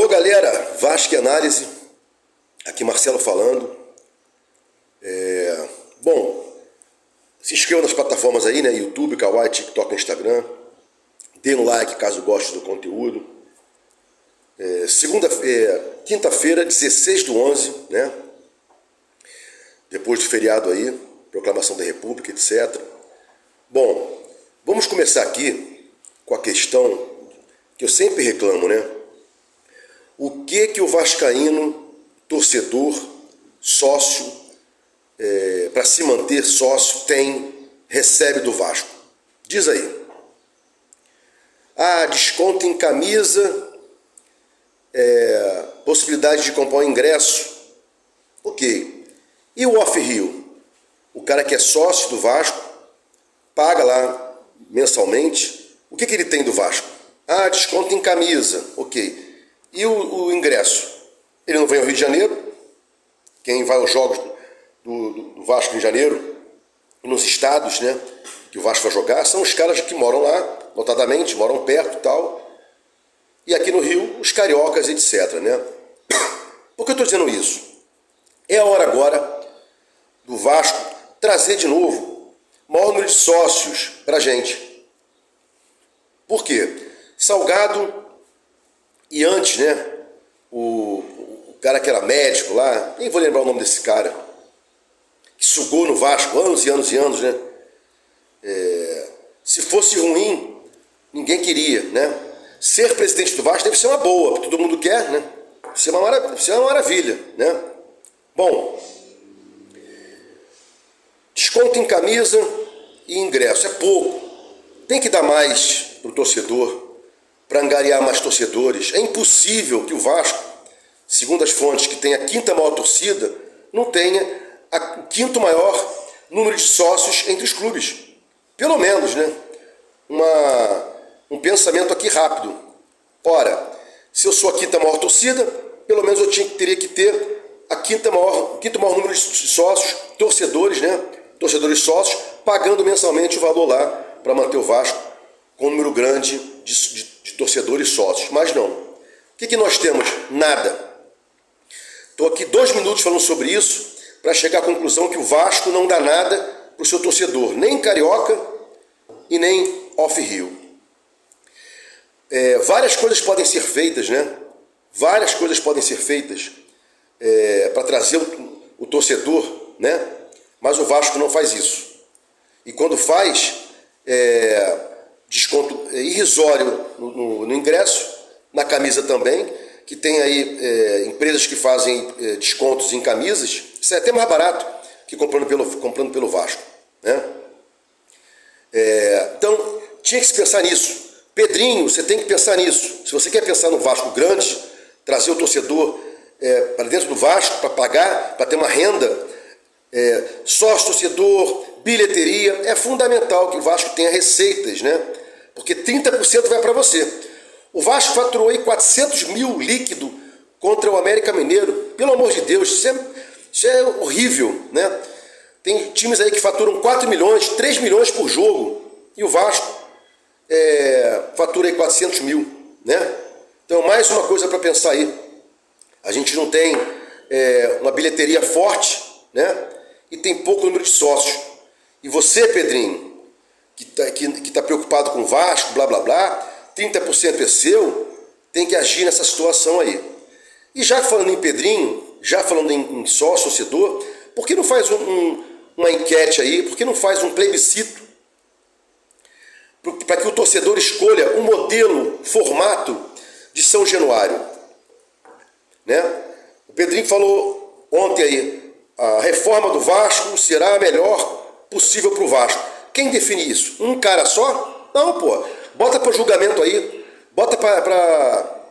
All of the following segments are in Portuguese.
Galera, Vasco e Análise, aqui Marcelo falando. Bom, se inscreva nas plataformas aí, né? YouTube, Kawaii, TikTok, Instagram. Dê um like caso goste do conteúdo. Quinta-feira, 16/11, né? Depois do feriado aí, proclamação da República, etc. Bom, vamos começar aqui com a questão que eu sempre reclamo, né? O que o vascaíno, torcedor, sócio, para se manter sócio, recebe do Vasco? Diz aí. Desconto em camisa, possibilidade de comprar um ingresso. Ok. E o off-rio? O cara que é sócio do Vasco, paga lá mensalmente. O que ele tem do Vasco? Desconto em camisa. Ok. E o ingresso? Ele não vem ao Rio de Janeiro? Quem vai aos jogos do Vasco em janeiro, nos estados, né, que o Vasco vai jogar, são os caras que moram lá, notadamente, moram perto e tal. E aqui no Rio, os cariocas, etc, né? Por que eu estou dizendo isso? É a hora agora do Vasco trazer de novo o maior número de sócios para a gente. Por quê? Salgado e antes, né, o cara que era médico lá, nem vou lembrar o nome desse cara, que sugou no Vasco anos e anos e anos, né? Se fosse ruim, ninguém queria, né? Ser presidente do Vasco deve ser uma boa, todo mundo quer, né? Deve ser uma maravilha, né? Bom, desconto em camisa e ingresso é pouco. Tem que dar mais para o torcedor, para angariar mais torcedores. É impossível que o Vasco, segundo as fontes, que tem a quinta maior torcida, não tenha o quinto maior número de sócios entre os clubes. Pelo menos, né? Um pensamento aqui rápido. Ora, se eu sou a quinta maior torcida, pelo menos eu teria que ter o quinto maior número de sócios, torcedores, né? Torcedores sócios, pagando mensalmente o valor lá para manter o Vasco com um número grande de torcedores sócios. Mas não. O que nós temos? Nada. Estou aqui 2 minutos falando sobre isso para chegar à conclusão que o Vasco não dá nada para o seu torcedor, nem carioca e nem off-rio. Várias coisas podem ser feitas, né? Várias coisas podem ser feitas para trazer o torcedor, né? Mas o Vasco não faz isso. E quando faz, desconto irrisório no ingresso, na camisa também, que tem aí empresas que fazem descontos em camisas. Isso é até mais barato que comprando pelo Vasco, né? Então, tinha que se pensar nisso. Pedrinho, você tem que pensar nisso. Se você quer pensar no Vasco grande, trazer o torcedor para dentro do Vasco, para pagar, para ter uma renda, sócio, torcedor, bilheteria, é fundamental que o Vasco tenha receitas, né? Porque 30% vai para você. O Vasco faturou aí 400 mil líquido contra o América Mineiro. Pelo amor de Deus, isso é horrível, né? Tem times aí que faturam 4 milhões, 3 milhões por jogo. E o Vasco fatura aí 400 mil, né? Então, mais uma coisa para pensar aí. A gente não tem uma bilheteria forte, né? E tem pouco número de sócios. E você, Pedrinho, que tá preocupado com o Vasco, blá, blá, blá, 30% é seu, tem que agir nessa situação aí. E já falando em Pedrinho, já falando em sócio, torcedor, por que não faz uma enquete aí, por que não faz um plebiscito para que o torcedor escolha um modelo, formato de São Januário, né? O Pedrinho falou ontem aí, a reforma do Vasco será a melhor possível para o Vasco. Quem define isso? Um cara só? Não, pô. Bota para julgamento aí, bota para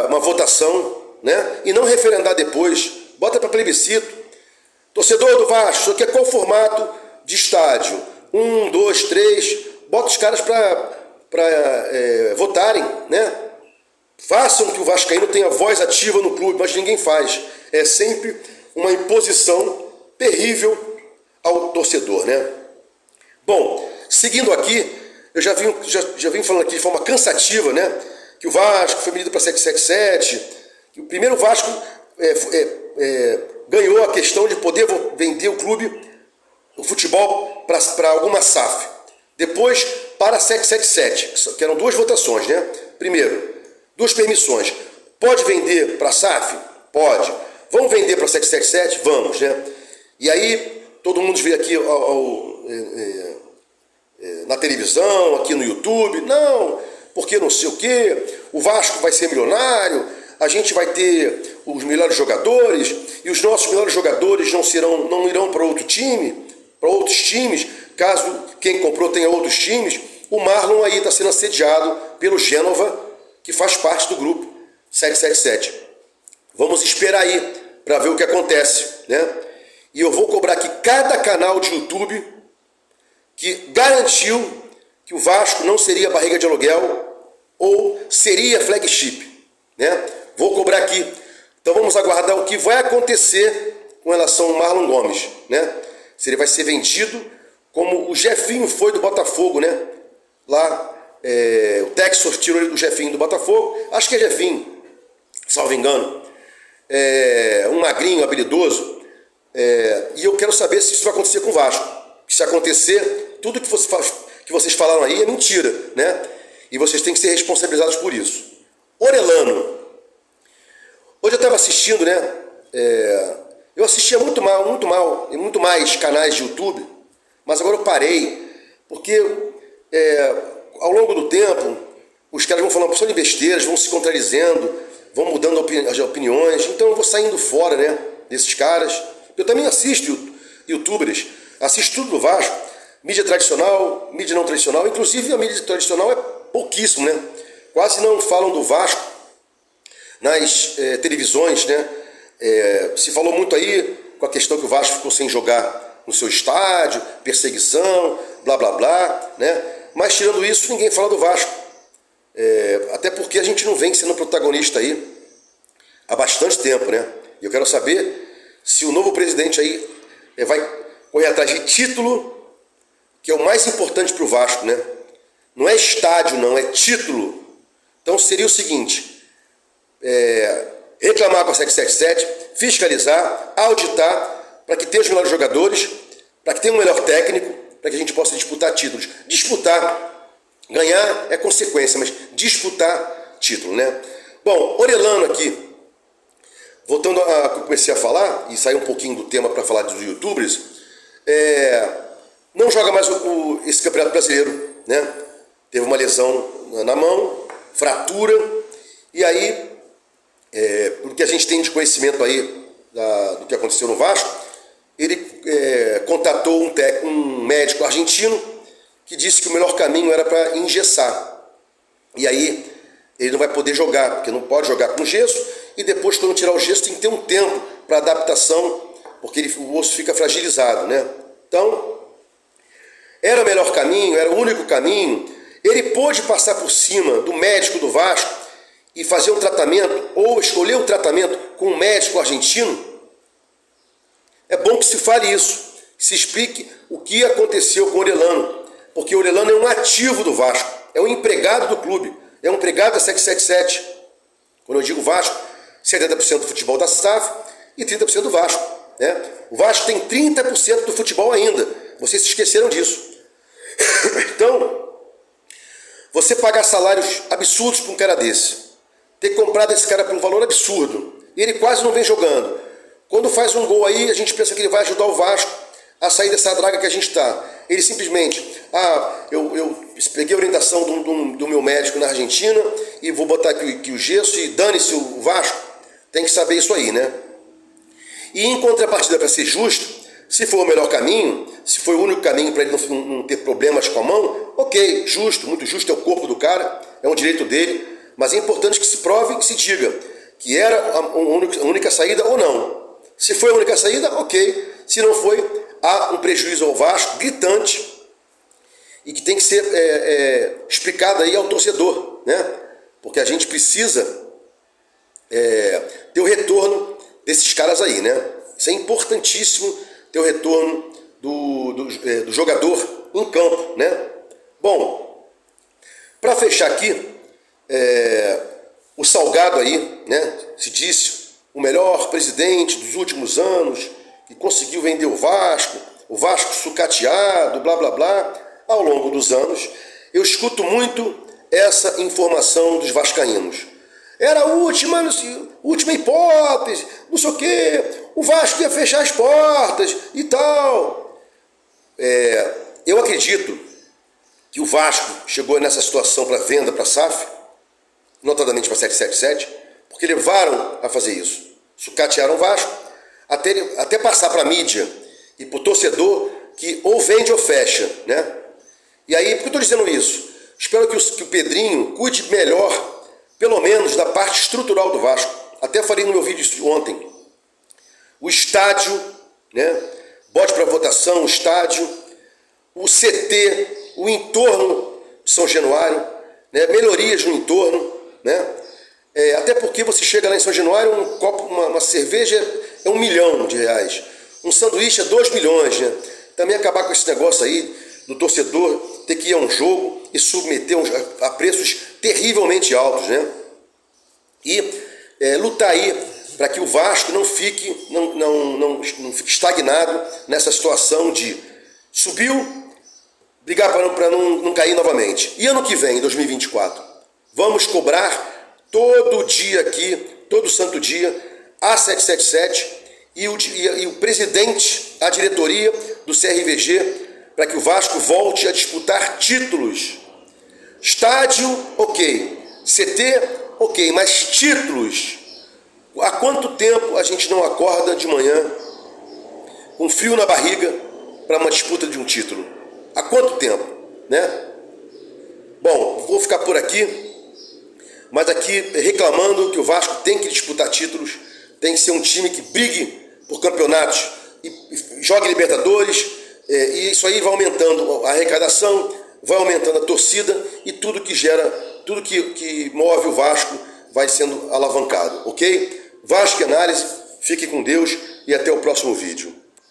uma votação, né? E não referendar depois, bota para plebiscito. Torcedor do Vasco, isso aqui é qual formato de estádio? 1, 2, 3, bota os caras para votarem, né? Façam que o vascaíno tenha voz ativa no clube, mas ninguém faz. É sempre uma imposição terrível ao torcedor, né? Bom, seguindo aqui, eu já vim falando aqui de forma cansativa, né? que o Vasco foi medido para 777, que o primeiro Vasco ganhou a questão de poder vender o clube, o futebol, para alguma SAF. Depois, para 777, que eram duas votações, né? Primeiro, duas permissões. Pode vender para a SAF? Pode. Vamos vender para 777? Vamos, né? E aí, todo mundo vê aqui na televisão, aqui no YouTube, não, porque não sei o quê, o Vasco vai ser milionário, a gente vai ter os melhores jogadores, e os nossos melhores jogadores não irão para outro time, para outros times, caso quem comprou tenha outros times. O Marlon aí está sendo assediado pelo Génova, que faz parte do grupo 777. Vamos esperar aí para ver o que acontece, né? E eu vou cobrar aqui cada canal de YouTube que garantiu que o Vasco não seria barriga de aluguel ou seria flagship, né? Vou cobrar aqui. Então vamos aguardar o que vai acontecer com relação ao Marlon Gomes, né? Se ele vai ser vendido como o Jefinho foi do Botafogo, né? Lá, o Texas tirou ele do Jefinho do Botafogo, acho que é Jefinho, salvo engano, um magrinho habilidoso, e eu quero saber se isso vai acontecer com o Vasco. Se acontecer, tudo que vocês falaram aí é mentira, né? E vocês têm que ser responsabilizados por isso. Orelano. Hoje eu estava assistindo, né? Eu assistia muito mais canais de YouTube, mas agora eu parei, porque ao longo do tempo os caras vão falando uma porção de besteiras, vão se contradizendo, vão mudando as opiniões, então eu vou saindo fora, né, desses caras. Eu também assisto youtubers, assisto tudo do Vasco, mídia tradicional, mídia não tradicional, inclusive a mídia tradicional é pouquíssimo, né? Quase não falam do Vasco nas televisões, né? Se falou muito aí com a questão que o Vasco ficou sem jogar no seu estádio, perseguição, blá blá blá, né? Mas tirando isso, ninguém fala do Vasco. Até porque a gente não vem sendo protagonista aí há bastante tempo, né? E eu quero saber se o novo presidente aí vai correr atrás de título, que é o mais importante para o Vasco, né? Não é estádio, não, é título. Então seria o seguinte, reclamar com a 777, fiscalizar, auditar, para que tenha os melhores jogadores, para que tenha um melhor técnico, para que a gente possa disputar títulos. Disputar, ganhar é consequência, mas disputar título, né? Bom, Orelano aqui, voltando a que eu comecei a falar, e sair um pouquinho do tema para falar dos youtubers, não joga mais esse Campeonato Brasileiro, né? Teve uma lesão na mão, fratura, e aí, pelo que a gente tem de conhecimento aí do que aconteceu no Vasco, ele contatou um médico argentino que disse que o melhor caminho era para engessar. E aí ele não vai poder jogar, porque não pode jogar com gesso, e depois, quando tirar o gesso, tem que ter um tempo para adaptação, porque o osso fica fragilizado, né? Então, era o melhor caminho, era o único caminho. Ele pôde passar por cima do médico do Vasco e fazer um tratamento, ou escolher um tratamento com um médico argentino. É bom que se fale isso, que se explique o que aconteceu com o Orelano, porque o Orelano é um ativo do Vasco, é um empregado do clube, é um empregado da 777. Quando eu digo Vasco, 70% do futebol da SAF e 30% do Vasco, né? O Vasco tem 30% do futebol ainda, vocês se esqueceram disso. Então, você pagar salários absurdos para um cara desse, ter comprado esse cara por um valor absurdo, e ele quase não vem jogando. Quando faz um gol aí, a gente pensa que ele vai ajudar o Vasco a sair dessa draga que a gente está. Ele simplesmente, eu peguei a orientação do meu médico na Argentina e vou botar aqui o gesso e dane-se o Vasco. Tem que saber isso aí, né? E em contrapartida, para ser justo, se for o melhor caminho, se foi o único caminho para ele não ter problemas com a mão, ok, justo, muito justo, é o corpo do cara, é um direito dele, mas é importante que se prove e que se diga que era a única saída ou não. Se foi a única saída, ok. Se não foi, há um prejuízo ao Vasco gritante e que tem que ser explicado aí ao torcedor, né? Porque a gente precisa ter o retorno desses caras aí, né? Isso é importantíssimo, ter o retorno do jogador em campo, né? Bom, para fechar aqui, o Salgado aí, né, se disse o melhor presidente dos últimos anos, que conseguiu vender o Vasco sucateado, blá blá blá. Ao longo dos anos, eu escuto muito essa informação dos vascaínos. Era a última hipótese, não sei o quê, o Vasco ia fechar as portas e tal. Eu acredito que o Vasco chegou nessa situação para venda para a SAF, notadamente para 777, porque levaram a fazer isso. Sucatearam o Vasco, até passar para a mídia e para o torcedor que ou vende ou fecha, né? E aí, por que eu estou dizendo isso? Espero que o Pedrinho cuide melhor, pelo menos, da parte estrutural do Vasco. Até falei no meu vídeo isso ontem. O estádio, né? Bote para votação o estádio, o CT, o entorno de São Januário, né? Melhorias no entorno, né? Até porque você chega lá em São Januário, um copo, uma cerveja é R$1 milhão, um sanduíche é 2 milhões, né? Também acabar com esse negócio aí do torcedor ter que ir a um jogo e submeter a preços terrivelmente altos, né? E lutar aí para que o Vasco não fique estagnado nessa situação de subiu, brigar para não cair novamente. E ano que vem, 2024, vamos cobrar todo dia aqui, todo santo dia, a 777 e o presidente, a diretoria do CRVG, para que o Vasco volte a disputar títulos. Estádio, ok. CT, ok. Mas títulos. Há quanto tempo a gente não acorda de manhã com frio na barriga para uma disputa de um título? Há quanto tempo, né? Bom, vou ficar por aqui, mas aqui reclamando que o Vasco tem que disputar títulos, tem que ser um time que brigue por campeonatos e jogue Libertadores. E isso aí vai aumentando a arrecadação, vai aumentando a torcida e tudo que move o Vasco vai sendo alavancado, ok? Vasco e Análise, fique com Deus e até o próximo vídeo.